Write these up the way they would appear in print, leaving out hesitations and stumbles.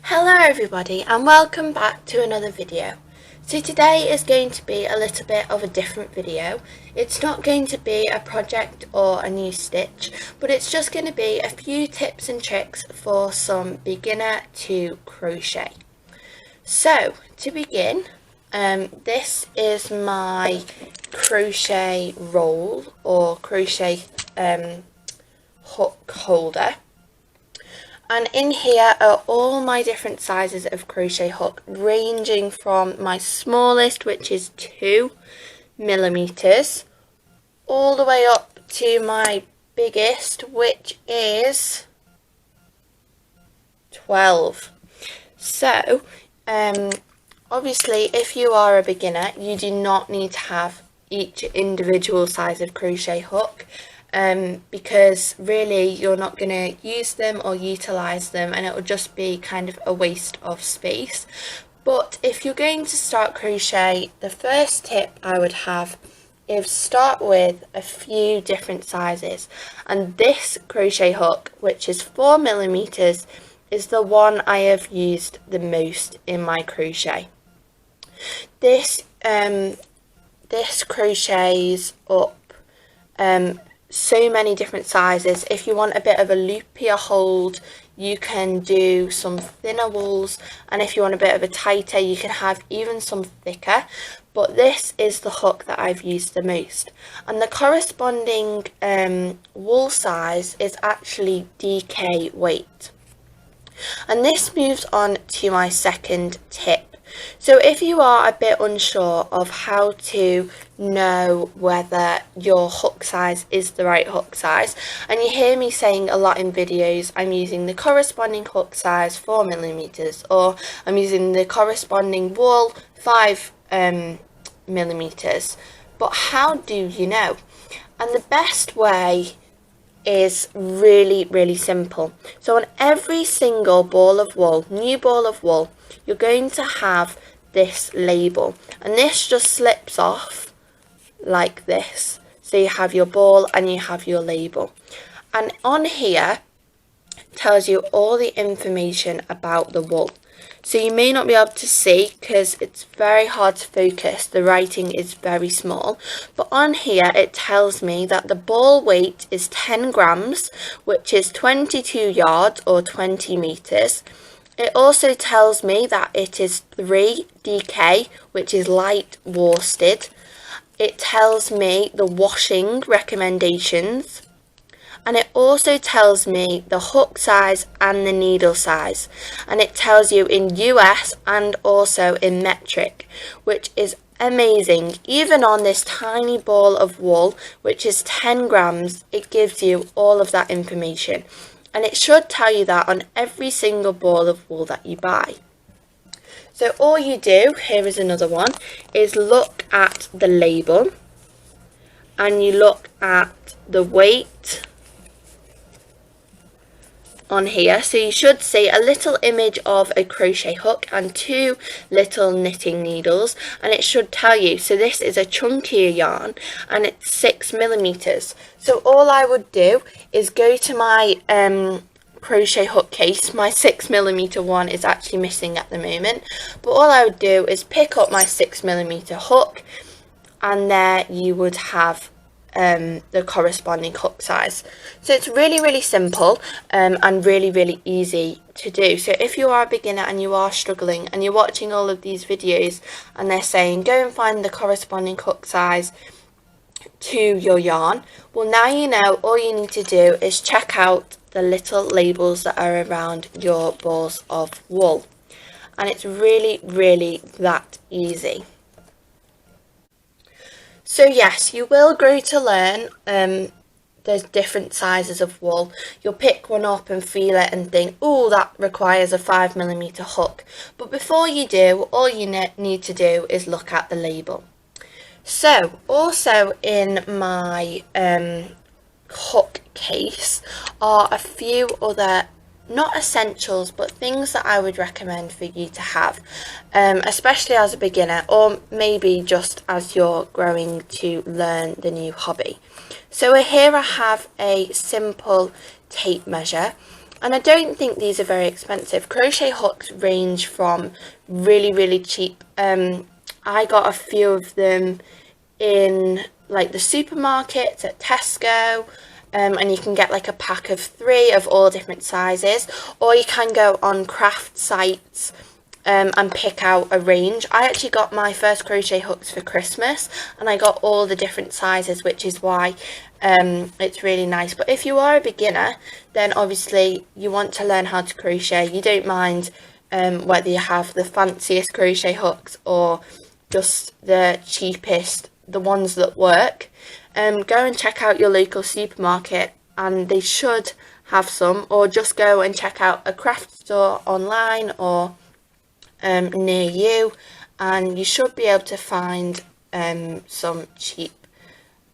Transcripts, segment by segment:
Hello everybody and welcome back to another video. So today is going to be a little bit of a different video. It's not going to be a project or a new stitch, but it's just going to be a few tips and tricks for some beginner to crochet. So to begin, this is my crochet roll or crochet hook holder. And in here are all my different sizes of crochet hook, ranging from my smallest, which is 2mm, all the way up to my biggest, which is 12. So, obviously, if you are a beginner, you do not need to have each individual size of crochet hook. Because really you're not going to use them or utilize them, and it will just be kind of a waste of space. But if you're going to start crochet, the first tip I would have is start with a few different sizes, and this crochet hook, which is 4mm, is the one I have used the most in my crochet. This crochets up so many different sizes. If you want a bit of a loopier hold, you can do some thinner wools, and if you want a bit of a tighter, you can have even some thicker. But this is the hook that I've used the most, and the corresponding wool size is actually DK weight. And this moves on to my second tip. So if you are a bit unsure of how to know whether your hook size is the right hook size, and you hear me saying a lot in videos, I'm using the corresponding hook size 4mm, or I'm using the corresponding wool 5mm, but how do you know? And the best way is really simple. So on every single ball of wool, new ball of wool, you're going to have this label, and this just slips off like this. So you have your ball and you have your label, and on here tells you all the information about the wool. So you may not be able to see because it's very hard to focus, the writing is very small, but on here it tells me that the ball weight is 10 grams, which is 22 yards or 20 meters. It also tells me that it is 3 DK, which is light worsted. It tells me the washing recommendations, and it also tells me the hook size and the needle size, and it tells you in US and also in metric, which is amazing. Even on this tiny ball of wool, which is 10 grams, it gives you all of that information, and it should tell you that on every single ball of wool that you buy. So all you do, here is another one, is look at the label, and you look at the weight on here. So you should see a little image of a crochet hook and 2 little knitting needles, and it should tell you. So this is a chunkier yarn and it's 6mm. So all I would do is go to my crochet hook case. My 6mm one is actually missing at the moment, but all I would do is pick up my 6mm hook, and there you would have the corresponding hook size. So it's really simple and really easy to do. So if you are a beginner and you are struggling and you're watching all of these videos and they're saying go and find the corresponding hook size to your yarn, well, now you know. All you need to do is check out the little labels that are around your balls of wool, and it's really that easy. So yes, you will grow to learn there's different sizes of wool. You'll pick one up and feel it and think, oh, that requires a 5mm hook. But before you do, all you need to do is look at the label. So also in my hook case are a few other, not essentials, but things that I would recommend for you to have, especially as a beginner, or maybe just as you're growing to learn the new hobby. So here I have a simple tape measure, And I don't think these are very expensive. Crochet hooks range from really cheap. I got a few of them in like the supermarkets at Tesco, and you can get like a pack of 3 of all different sizes, or you can go on craft sites and pick out a range. I actually got my first crochet hooks for Christmas, and I got all the different sizes, which is why it's really nice. But if you are a beginner, then obviously you want to learn how to crochet. You don't mind whether you have the fanciest crochet hooks or just the cheapest, the ones that work. Go and check out your local supermarket, and they should have some, or just go and check out a craft store online or near you, and you should be able to find some cheap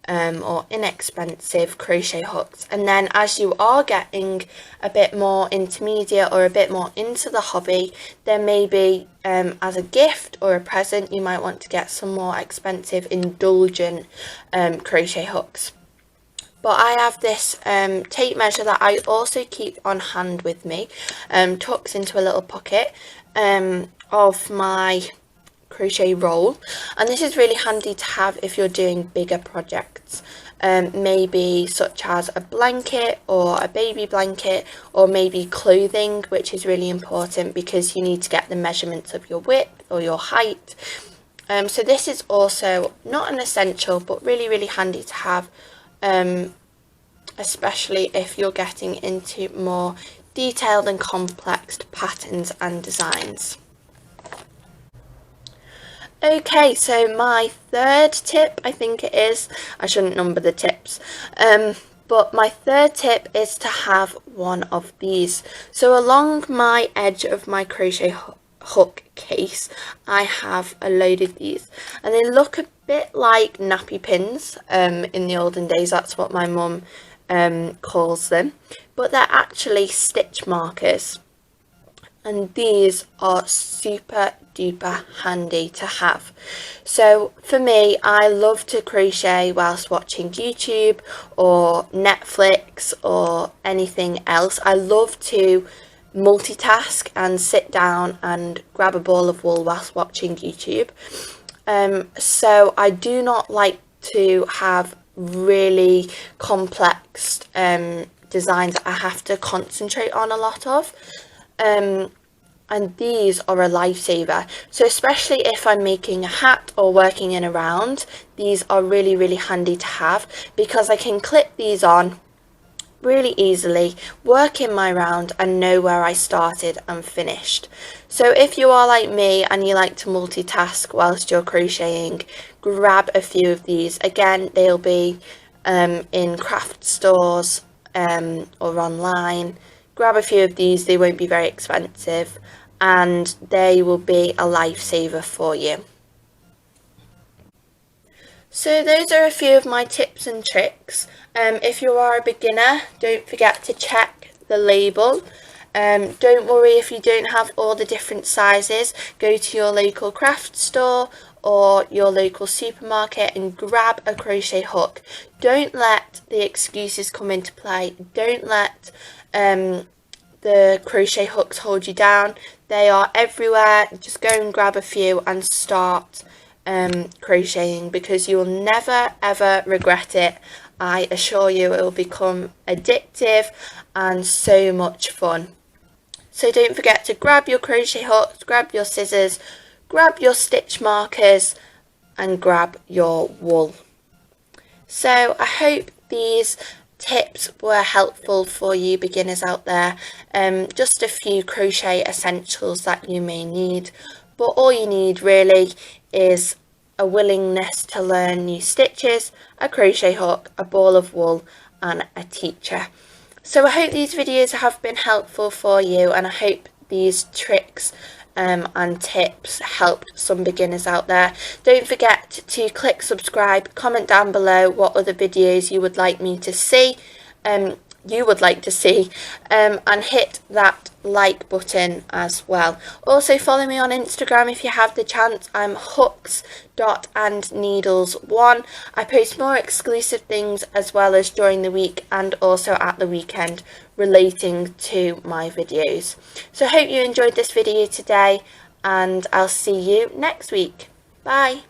or inexpensive crochet hooks. And then as you are getting a bit more intermediate or a bit more into the hobby, then maybe as a gift or a present you might want to get some more expensive indulgent crochet hooks. But I have this tape measure that I also keep on hand with me, tucks into a little pocket of my crochet roll, and this is really handy to have if you're doing bigger projects, maybe such as a blanket or a baby blanket, or maybe clothing, which is really important because you need to get the measurements of your width or your height. So this is also not an essential, but really handy to have, especially if you're getting into more detailed and complex patterns and designs. Okay, so my third tip, I think it is, I shouldn't number the tips, but my third tip is to have one of these. So along my edge of my crochet hook case, I have a load of these, and they look a bit like nappy pins. In the olden days, that's what my mum calls them, but they're actually stitch markers. And these are super duper handy to have. So for me, I love to crochet whilst watching YouTube or Netflix or anything else. I love to multitask and sit down and grab a ball of wool whilst watching YouTube. So I do not like to have really complex designs that I have to concentrate on a lot of. And these are a lifesaver. So especially if I'm making a hat or working in a round, these are really handy to have, because I can clip these on really easily, work in my round and know where I started and finished. So if you are like me and you like to multitask whilst you're crocheting, grab a few of these. Again, they'll be in craft stores or online. Grab a few of these, they won't be very expensive, and they will be a lifesaver for you. So those are a few of my tips and tricks. If you are a beginner, don't forget to check the label. Don't worry if you don't have all the different sizes. Go to your local craft store or your local supermarket and grab a crochet hook. Don't let the excuses come into play. Don't let the crochet hooks hold you down. They are everywhere. Just go and grab a few and start crocheting, because you will never ever regret it. I assure you, it will become addictive and so much fun. So don't forget to grab your crochet hooks, grab your scissors, grab your stitch markers and grab your wool. So I hope these tips were helpful for you beginners out there. Just a few crochet essentials that you may need, but all you need really is a willingness to learn new stitches, a crochet hook, a ball of wool and a teacher. So I hope these videos have been helpful for you, and I hope these tricks and tips helped some beginners out there. Don't forget to click subscribe, comment down below what other videos you would like me to see, you would like to see, and hit that like button as well. Also follow me on Instagram if you have the chance. I'm hooks.andneedles1. I post more exclusive things as well as during the week and also at the weekend relating to my videos. So I hope you enjoyed this video today, and I'll see you next week. Bye.